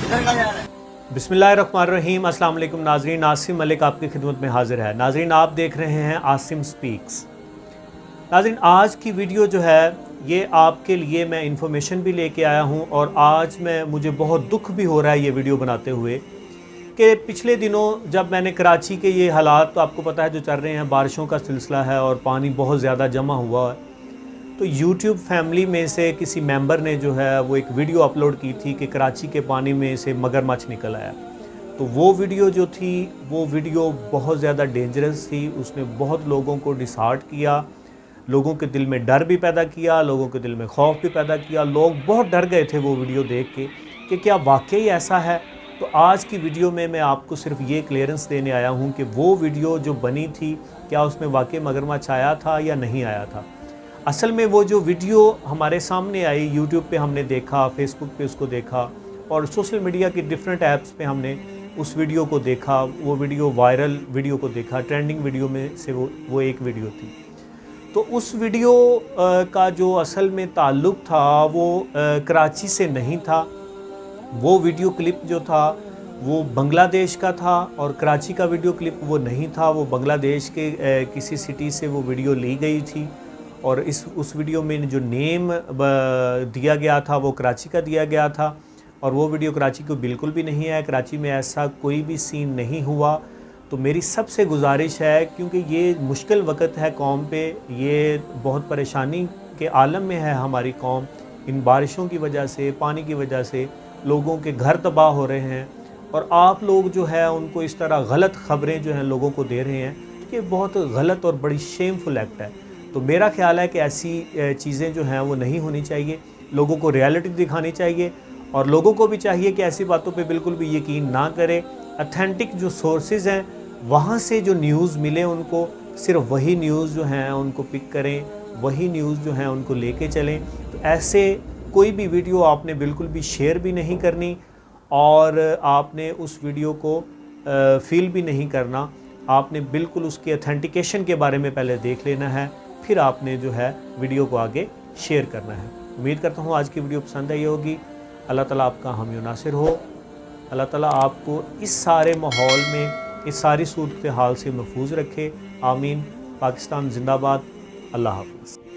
बिस्मिल्लाहिर्रहमानिर्रहीम। अस्सलाम वालेकुम नाज़रीन, आसिम मलिक आपकी खिदमत में हाजिर है। नाज़रीन, आप देख रहे हैं आसिम स्पीक्स। नाज़रीन, आज की वीडियो जो है ये आपके लिए मैं इन्फॉर्मेशन भी लेके आया हूँ और आज मुझे बहुत दुख भी हो रहा है ये वीडियो बनाते हुए कि पिछले दिनों जब मैंने कराची के ये हालात तो आपको पता है जो चल रहे हैं, बारिशों का सिलसिला है और पानी बहुत ज़्यादा जमा हुआ है, तो YouTube फैमिली में से किसी मेंबर ने जो है वो एक वीडियो अपलोड की थी कि कराची के पानी में से मगरमच्छ निकल आया। तो वो वीडियो जो थी वो वीडियो बहुत ज़्यादा डेंजरस थी। उसने बहुत लोगों को डिसहार्ट किया, लोगों के दिल में डर भी पैदा किया, लोगों के दिल में खौफ भी पैदा किया। लोग बहुत डर गए थे वो वीडियो देख के कि क्या वाकई ऐसा है। तो आज की वीडियो में मैं आपको सिर्फ ये क्लियरेंस देने आया हूँ कि वो वीडियो जो बनी थी क्या उसमें वाकई मगरमच्छ आया था या नहीं आया था। असल में वो जो वीडियो हमारे सामने आई, यूट्यूब पे हमने देखा, फेसबुक पे उसको देखा और सोशल मीडिया की डिफरेंट ऐप्स पे हमने उस वीडियो को देखा। वो वीडियो वायरल वीडियो को देखा, ट्रेंडिंग वीडियो में से वो एक वीडियो थी। तो उस वीडियो का जो असल में ताल्लुक़ था वो कराची से नहीं था। वो वीडियो क्लिप जो था वो बांग्लादेश का था और कराची का वीडियो क्लिप वो नहीं था। वो बांग्लादेश के किसी सिटी से वो वीडियो ली गई थी और उस वीडियो में जो नेम दिया गया था वो कराची का दिया गया था और वो वीडियो कराची को बिल्कुल भी नहीं है। कराची में ऐसा कोई भी सीन नहीं हुआ। तो मेरी सबसे गुजारिश है, क्योंकि ये मुश्किल वक्त है कौम पे, ये बहुत परेशानी के आलम में है हमारी कौम। इन बारिशों की वजह से, पानी की वजह से लोगों के घर तबाह हो रहे हैं और आप लोग जो है उनको इस तरह गलत ख़बरें जो हैं लोगों को दे रहे हैं। ये बहुत गलत और बड़ी शेमफुल एक्ट है। तो मेरा ख्याल है कि ऐसी चीज़ें जो हैं वो नहीं होनी चाहिए। लोगों को रियलिटी दिखानी चाहिए और लोगों को भी चाहिए कि ऐसी बातों पे बिल्कुल भी यकीन ना करें। अथेंटिक जो सोर्सेज़ हैं वहाँ से जो न्यूज़ मिले उनको सिर्फ वही न्यूज़ जो हैं उनको पिक करें, वही न्यूज़ जो हैं उनको लेके चलें। तो ऐसे कोई भी वीडियो आपने बिल्कुल भी शेयर भी नहीं करनी और आपने उस वीडियो को फील भी नहीं करना। आपने बिल्कुल उसके अथेंटिकेशन के बारे में पहले देख लेना है, फिर आपने जो है वीडियो को आगे शेयर करना है। उम्मीद करता हूँ आज की वीडियो पसंद आई होगी। अल्लाह ताला आपका हामी नासिर हो। अल्लाह ताला आपको इस सारे माहौल में, इस सारी सूरत हाल से महफूज रखे। आमीन। पाकिस्तान जिंदाबाद। अल्लाह हाफ़िज़।